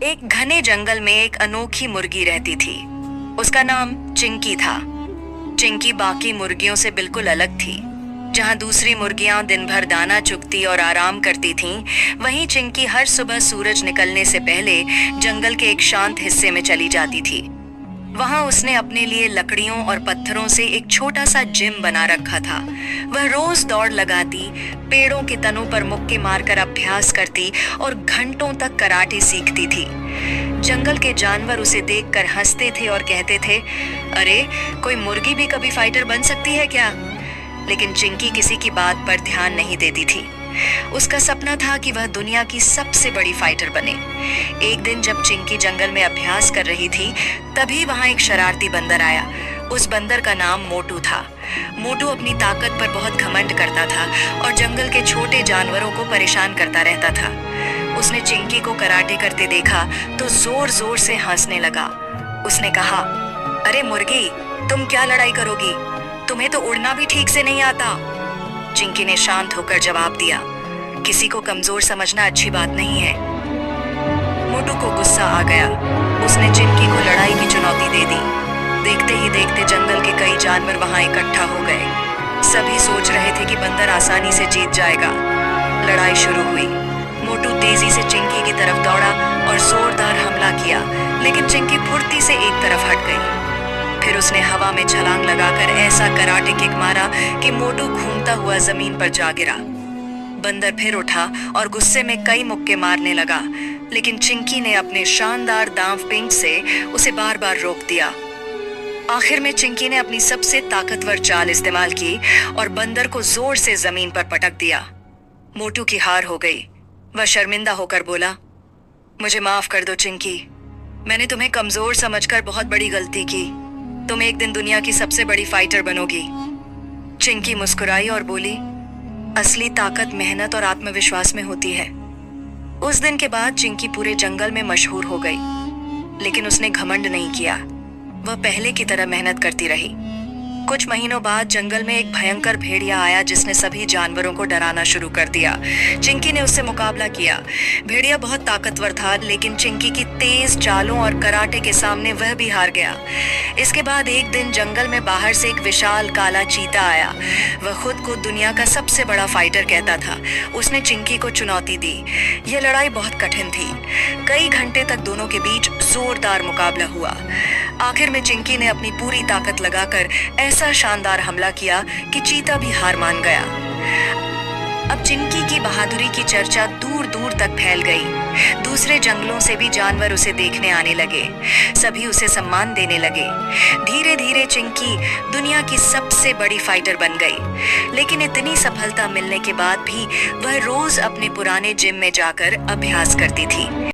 एक घने जंगल में एक अनोखी मुर्गी रहती थी। उसका नाम चिंकी था। चिंकी बाकी मुर्गियों से बिल्कुल अलग थी। जहां दूसरी मुर्गियां दिन भर दाना चुगती और आराम करती थीं, वहीं चिंकी हर सुबह सूरज निकलने से पहले जंगल के एक शांत हिस्से में चली जाती थी। वहां उसने अपने लिए लकड़ियों और पत्थरों से एक छोटा सा जिम बना रखा था। वह रोज दौड़ लगाती, पेड़ों के तनों पर मुक्के मारकर अभ्यास करती और घंटों तक कराटे सीखती थी। जंगल के जानवर उसे देखकर हंसते थे और कहते थे, अरे कोई मुर्गी भी कभी फाइटर बन सकती है क्या? लेकिन चिंकी किसी की बात पर ध्यान नहीं देती थी। उसका सपना था कि वह दुनिया की सबसे बड़ी फाइटर बने। एक दिन जब चिंकी जंगल में अभ्यास कर रही थी, तभी वहां एक शरारती बंदर आया। उस बंदर का नाम मोटू था। मोटू अपनी ताकत पर बहुत घमंड करता था और जंगल के छोटे जानवरों को परेशान करता रहता था। उसने चिंकी को कराटे करते देखा तो जोर जोर से हंसने लगा। उसने कहा, अरे मुर्गी, तुम क्या लड़ाई करोगी? तुम्हें तो उड़ना भी ठीक से नहीं आता। चिंकी ने शांत होकर जवाब दिया, किसी को कमजोर समझना अच्छी बात नहीं है। मोटू को गुस्सा आ गया। उसने चिंकी को लड़ाई की चुनौती दे दी। देखते ही देखते जंगल के कई जानवर वहां इकट्ठा हो गए। सभी सोच रहे थे कि बंदर आसानी से जीत जाएगा। लड़ाई शुरू हुई। मोटू तेजी से चिंकी की तरफ दौड़ा और जोरदार हमला किया, लेकिन चिंकी फुर्ती से एक तरफ हट गई। फिर उसने हवा में छलांग लगाकर ऐसा कराटे किक मारा कि मोटू घूमता हुआ जमीन पर जा गिरा। बंदर फिर उठा और गुस्से में कई मुक्के मारने लगा, लेकिन चिंकी ने अपने शानदार दांव पिंच से उसे बार बार रोक दिया। आखिर में चिंकी ने अपनी सबसे ताकतवर चाल इस्तेमाल की और बंदर को जोर से जमीन पर पटक दिया। मोटू की हार हो गई। वह शर्मिंदा होकर बोला, मुझे माफ कर दो चिंकी, मैंने तुम्हें कमजोर समझकर बहुत बड़ी गलती की। तुम एक दिन दुनिया की सबसे बड़ी फाइटर बनोगी। चिंकी मुस्कुराई और बोली, असली ताकत मेहनत और आत्मविश्वास में होती है। उस दिन के बाद चिंकी पूरे जंगल में मशहूर हो गई, लेकिन उसने घमंड नहीं किया। वह पहले की तरह मेहनत करती रही। कुछ महीनों बाद जंगल में एक भयंकर भेड़िया आया जिसने सभी जानवरों को डराना शुरू कर दिया। चिंकी ने उससे मुकाबला किया। भेड़िया बहुत ताकतवर था, लेकिन चिंकी की तेज चालों और कराटे के सामने वह भी हार गया। इसके बाद एक दिन जंगल में बाहर से एक विशाल काला चीता आया। वह खुद को दुनिया का सबसे बड़ा फाइटर कहता था। उसने चिंकी को चुनौती दी। यह लड़ाई बहुत कठिन थी। कई घंटे तक दोनों के बीच जोरदार मुकाबला हुआ। आखिर में चिंकी ने अपनी पूरी ताकत लगाकर ऐसा शानदार हमला किया कि चीता भी हार मान गया। अब चिंकी की बहादुरी की चर्चा दूर दूर तक फैल गई। दूसरे जंगलों से भी जानवर उसे देखने आने लगे। सभी उसे सम्मान देने लगे। धीरे धीरे चिंकी दुनिया की सबसे बड़ी फाइटर बन गई। लेकिन इतनी सफलता मिलने के बाद भी वह रोज अपने पुराने जिम में जाकर अभ्यास करती थी।